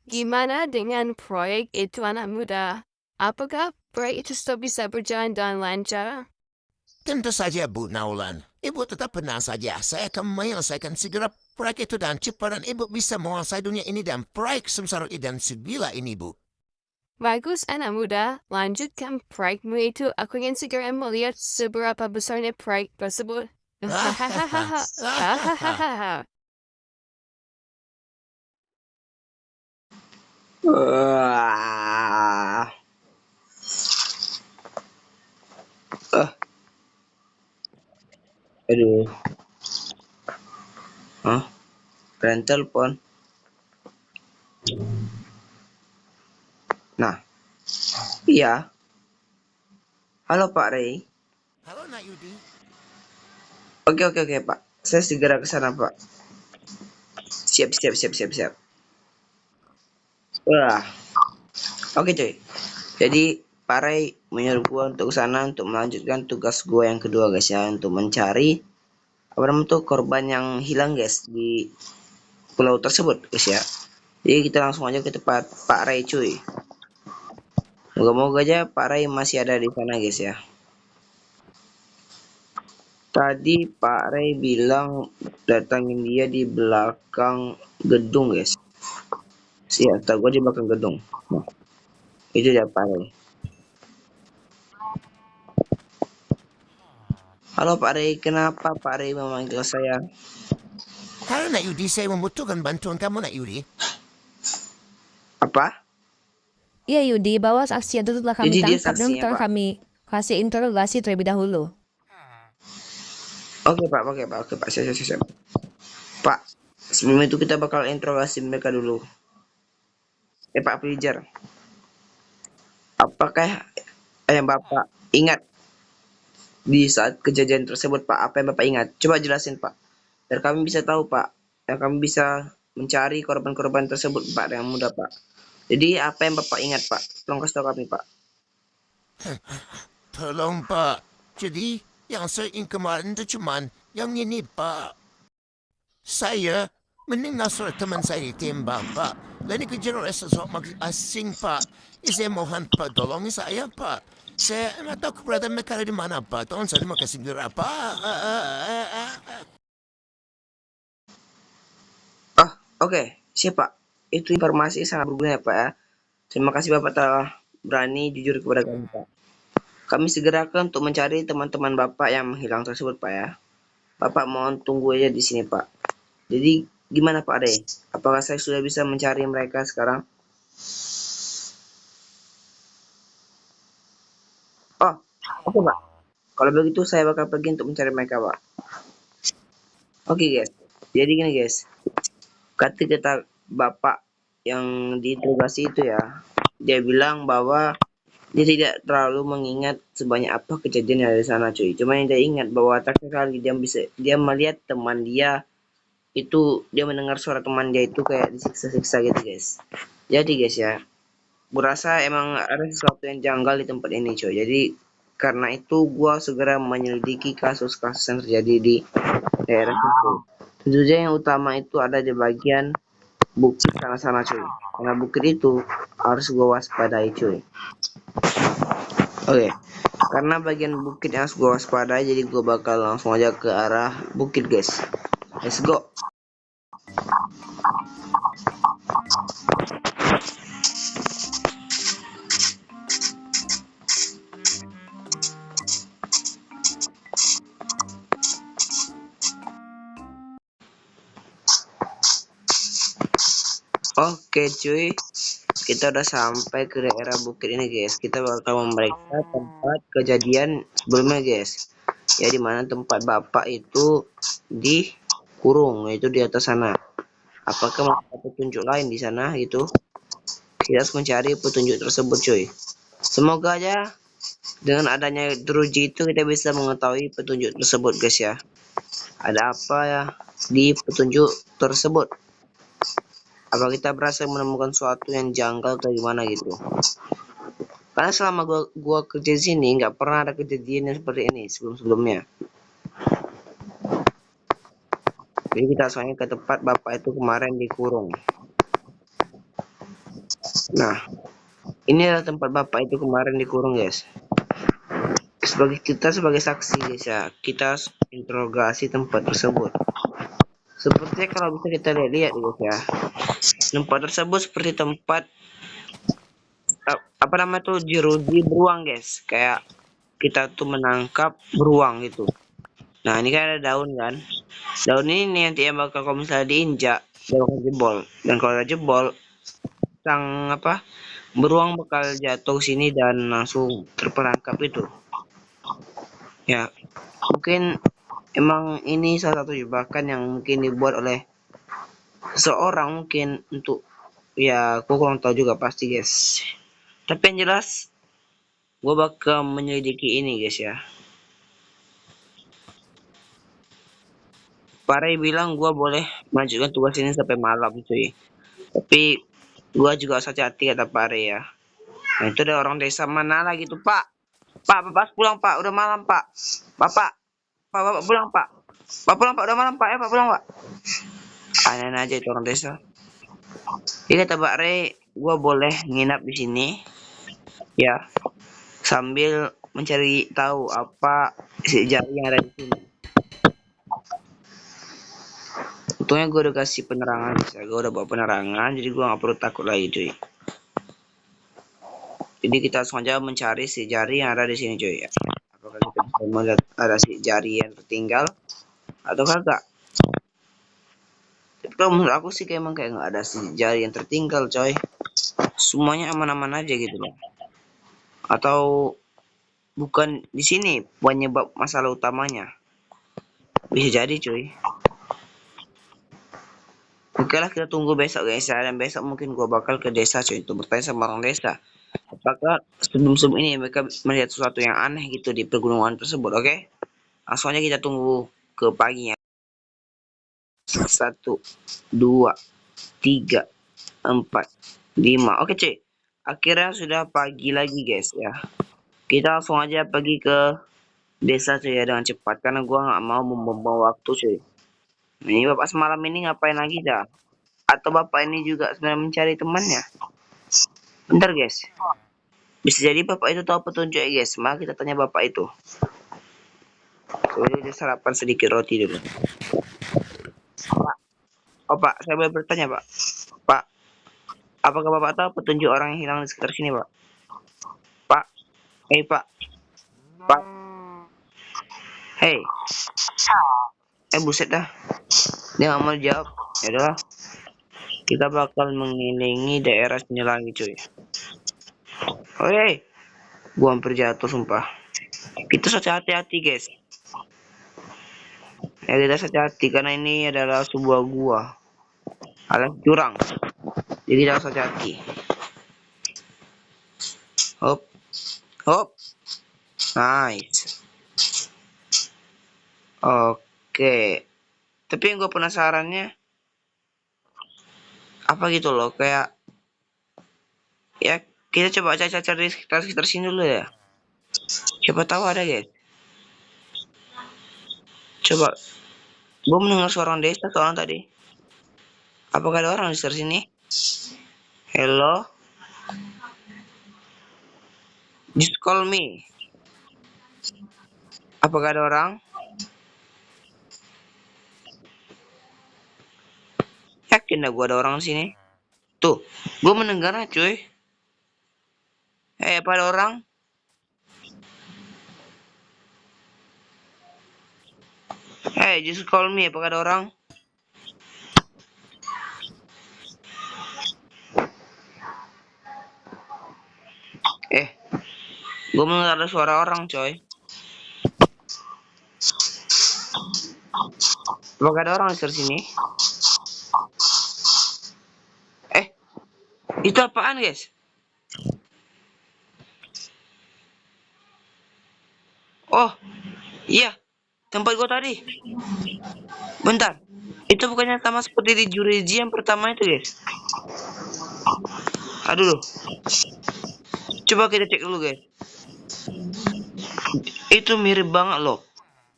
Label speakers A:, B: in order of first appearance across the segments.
A: Gimana dengan proyek itu anak muda? Apakah proyek itu tetap bisa berjalan dan lancar?
B: Tentu saja Bu Naulan. Ibu tetap tenang saja. Saya akan menyelesaikan segera proyek itu dan cepat dan Ibu bisa menguasai dunia ini dan proyek Samsara dan Sibila ini, Bu.
A: Bagus anak muda, lanjutkan proyekmu itu. Aku ingin segera melihat seberapa besarnya proyek tersebut.
B: Hahaha.
A: Hahaha.
B: Hahaha.
A: Hahaha.
C: Wah. Aduh. Hah? Kalian telepon. Nah, iya. Halo Pak Rey.
B: Halo Nak Yudi.
C: Oke Pak. Saya segera ke sana Pak. Siap. Wah. Oke cuy. Jadi Pak Rey menyuruh gua untuk ke sana untuk melanjutkan tugas gua yang kedua guys ya, untuk mencari apa namanya tuh korban yang hilang guys di pulau tersebut guys ya. Jadi kita langsung aja ke tempat Pak Rey cuy. Moga-moga aja Pak Rey masih ada di sana guys ya. Tadi Pak Rey bilang datangin dia di belakang gedung guys. Siap, tak gua di belakang gedung. Nah, itu dia Pak Rey. Halo Pak Rey, kenapa Pak Rey memanggil saya?
B: Halo Nak Yudi, saya membutuhkan bantuan kamu Nak Yudi.
C: Apa?
D: Iya Yudi, bahwa saksi itu telah kami
C: Jadi dia
D: tangkap dan
C: saksinya
D: telah
C: Pak.
D: kami kasih interogasi terlebih dahulu.
C: Oke Pak, siap. Pak, sebelum itu kita bakal interogasi mereka dulu. Pak Pijar, apakah yang Bapak ingat di saat kejadian tersebut Pak? Apa yang Bapak ingat? Coba jelasin Pak, biar kami bisa tahu Pak, dan kami bisa mencari korban-korban tersebut Pak dengan mudah Pak. Jadi apa yang Bapak ingat Pak? Tolong kasih tahu kami Pak.
B: Tolong Pak. Jadi yang saya ingin kemarin itu cuman yang ini Pak. Saya mendengar suara teman saya ditembak Pak. Dan dikejar oleh seseorang asing Pak. Saya mohon Pak tolong saya Pak. Saya nggak tahu keberadaan mereka ada di mana Pak. Tolong saya terima kasih segera Pak.
C: Oh, oke, siap Pak. Itu informasi sangat berguna ya Pak ya. Terima kasih Bapak telah berani jujur kepada kami Pak. Kami segera akan untuk mencari teman-teman Bapak yang menghilang tersebut Pak ya. Bapak mohon tunggu aja di sini Pak. Jadi gimana Pak Ade? Apakah saya sudah bisa mencari mereka sekarang? Oh, oke Pak. Kalau begitu saya bakal pergi untuk mencari mereka Pak. Oke guys. Jadi gini guys. Kata Bapak yang diinterogasi itu ya, dia bilang bahwa dia tidak terlalu mengingat sebanyak apa kejadian yang ada di sana cuy. Cuma yang dia ingat bahwa terakhir kali dia melihat teman dia itu, dia mendengar suara teman dia itu kayak disiksa-siksa gitu guys. Jadi guys ya, berasa emang ada sesuatu yang janggal di tempat ini cuy. Jadi karena itu gua segera menyelidiki kasus-kasus yang terjadi di daerah itu. Tentunya yang utama itu ada di bagian bukit sana-sana cuy. Karena bukit itu harus gua waspadai cuy. Oke, karena bagian bukit yang harus gua waspadai, jadi gua bakal langsung aja ke arah bukit guys. Let's go. Oke cuy, kita udah sampai ke daerah bukit ini guys. Kita bakal memeriksa tempat kejadian sebelumnya guys. Ya dimana tempat bapak itu dikurung, yaitu di atas sana. Apakah masih ada petunjuk lain di sana gitu? Kita harus mencari petunjuk tersebut cuy. Semoga aja dengan adanya teruji itu kita bisa mengetahui petunjuk tersebut guys ya. Ada apa ya di petunjuk tersebut? Apa kita berhasil menemukan sesuatu yang janggal atau gimana gitu? Karena selama gua kerja di sini nggak pernah ada kejadian yang seperti ini sebelum-sebelumnya. Jadi kita soalnya ke tempat bapak itu kemarin dikurung. Nah, ini adalah tempat bapak itu kemarin dikurung, guys. Sebagai saksi, guys ya, kita interogasi tempat tersebut. Sepertinya kalau bisa kita lihat, guys ya, tempat tersebut seperti tempat apa namanya tuh, jeruji beruang, guys. Kayak kita tuh menangkap beruang gitu. Nah, ini kan ada daun kan. Daun ini nih nanti yang bakal kalau misalnya diinjak, dia bakal jebol. Dan kalau udah jebol, sang apa, beruang bakal jatuh sini dan langsung terperangkap itu. Ya, mungkin emang ini salah satu jebakan yang mungkin dibuat oleh seorang mungkin untuk, ya aku kurang tahu juga pasti, guys. Tapi yang jelas gue bakal menyelidiki ini, guys ya. Pak Ray bilang gue boleh melanjutkan tugas ini sampai malam cuy. Tapi gue juga harus hati-hati kata Pak Ray ya. Nah itu ada orang desa mana lagi tuh Pak. Pak, Bapak pulang Pak, udah malam Pak. Bapak, Bapak pulang Pak. Pak pulang Pak, udah malam Pak ya, Pak pulang Pak. Aneh aja itu orang desa. Jadi kata Pak Ray, gue boleh nginap di sini ya, sambil mencari tahu apa sejarah yang ada di sini. Untungnya gue udah kasih penerangan, gue udah bawa penerangan, jadi gue gak perlu takut lagi cuy. Jadi kita langsung aja mencari si jari yang ada di sini cuy ya. Apakah kita bisa melihat ada si jari yang tertinggal atau kagak? Tapi kalau menurut aku sih kayak emang kayak nggak ada si jari yang tertinggal coy. Semuanya aman-aman aja gitu loh. Atau bukan di sini penyebab masalah utamanya. Bisa jadi cuy. Oke lah kita tunggu besok guys ya. Dan besok mungkin gua bakal ke desa cuy untuk bertanya sama orang desa. Apakah sebelum ini mereka melihat sesuatu yang aneh gitu di pegunungan tersebut, oke? Langsung aja kita tunggu ke paginya. 1, 2, 3, 4, 5. Oke cuy. Akhirnya sudah pagi lagi guys ya. Kita langsung aja pergi ke desa cuy ya dengan cepat. Karena gua nggak mau membuang waktu cuy. Ini bapak semalam ini ngapain lagi dah? Atau bapak ini juga sebenarnya mencari temannya? Bentar guys. Bisa jadi bapak itu tahu petunjuk ya guys. Mari kita tanya bapak itu. Coba dia sarapan sedikit roti dulu. Pak. Oh pak, saya boleh bertanya pak? Pak, apakah bapak tahu petunjuk orang yang hilang di sekitar sini pak? Pak, hei pak, pak, hei, buset dah, dia nggak mau jawab. Ya udahlah, kita bakal mengelilingi daerah sini lagi cuy. Oke, gua hampir jatuh sumpah. Kita harus hati-hati guys. Ya kita harus hati-hati karena ini adalah sebuah gua alias jurang. Jadi kita harus hati-hati. Hop, hop, nice. Oke, tapi yang gue penasarannya apa gitu loh, kayak ya kita coba cari-cari sekitar sini dulu ya. Siapa tahu ada guys. Coba, gue mendengar suara orang desa soalnya tadi. Apakah ada orang di sekitar sini? Hello, just call me. Apakah ada orang? Yakin dah gue ada orang di sini. Tuh, gue mendengarnya cuy. Apa ada orang? Just call me. Apakah ada orang? Gue mendengar ada suara orang coy. Apakah ada orang di sekitar sini? Itu apaan guys? Oh, iya, tempat gua tadi. Bentar, itu bukannya sama seperti di Jureji yang pertama itu guys? Aduh, coba kita cek dulu guys. Itu mirip banget loh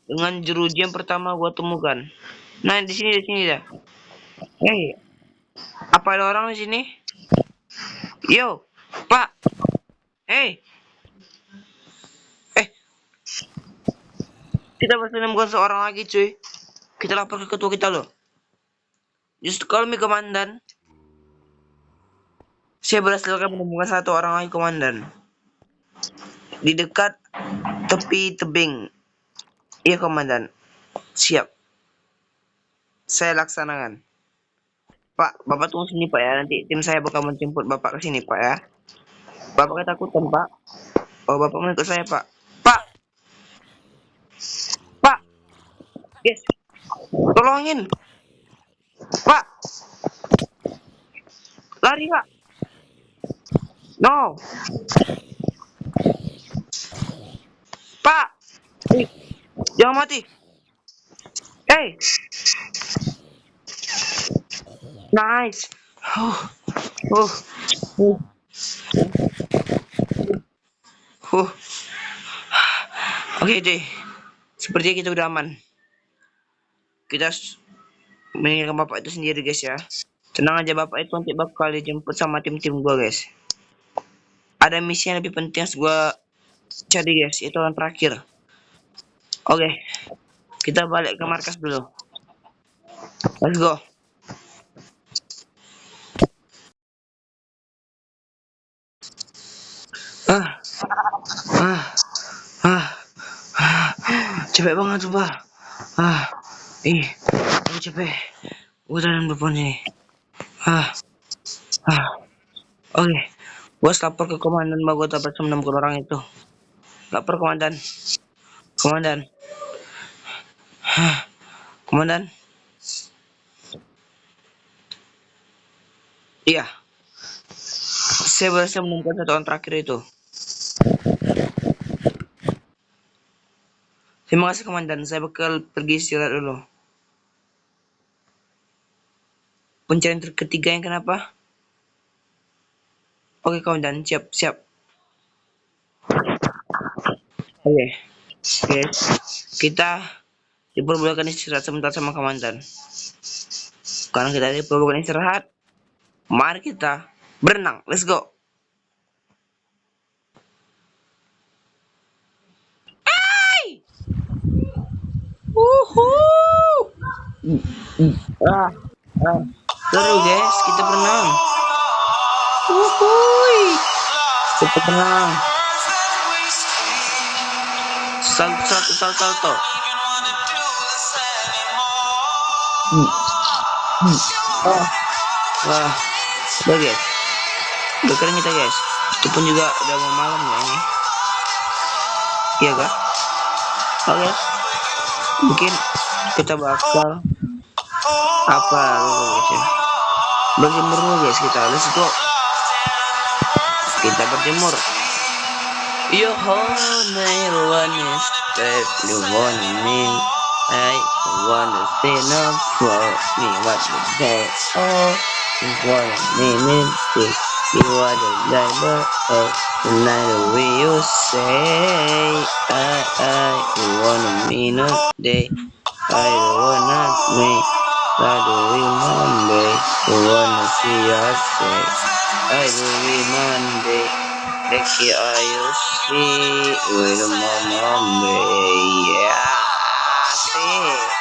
C: dengan jeruji yang pertama gua temukan. Nah di sini dah. Apa ada orang di sini? Yo, Pak. Hey, eh, kita pasti menemukan seorang lagi, cuy. Kita lapor ke ketua kita loh. Just call me, komandan. Saya berhasil menemukan satu orang lagi, komandan. Di dekat tepi tebing. Iya, komandan. Siap. Saya laksanakan. Pak, Bapak tunggu sini, Pak ya. Nanti tim saya bakal menjemput Bapak ke sini, Pak ya. Bapak ketakutan, Pak. Oh, Bapak mau ikut saya, Pak. Pak, Pak. Yes. Tolongin. Pak, lari, Pak. No. Pak. Jangan mati. Hey. Nice. Uh, uh, uh, uh. Oke, Jay. Sepertinya kita udah aman. Kita meninggalkan Bapak itu sendiri, guys ya. Tenang aja, Bapak itu nanti bakal dijemput sama tim-tim gua, guys. Ada misi yang lebih penting yang gua cari, guys. Itu yang terakhir. Oke. Kita balik ke markas dulu. Let's go. Ah. Ah. Ah. Capek banget tuh, Pak. Aku capek. Udah dalam telepon ini. Oke. Bos lapor ke komandan bahwa gue dapat menemukan orang itu. Lapor komandan. Komandan. Komandan. Iya. Saya berhasil menemukan satu orang terakhir itu. Terima kasih, komandan. Saya bakal pergi istirahat dulu. Pencarian ketiga yang kenapa? Oke, komandan. Siap. Oke. Guys, kita diperbolehkan istirahat sebentar sama komandan. Karena kita diperbolehkan istirahat, mari kita berenang. Let's go. Seru, guys, kita berenang. Kita berenang. Salto. Wah, udah, guys. Udah keren kita, guys. Itu pun juga udah mau malam ya ini. Iya kak? Oke. Mungkin kita bakal apa gitu, guys ya. Berjemur dulu, guys, kita. Let's go. Kita berjemur. You hold me one step, you want me, I wanna stand up for me, what you say, oh, you want a minute, you are the driver, oh, tonight the way you say, you want a minute, day, I don't wanna me, I do remember, you wanna see us say, I do remember. Becky, are you see with my mom? Yeah, see.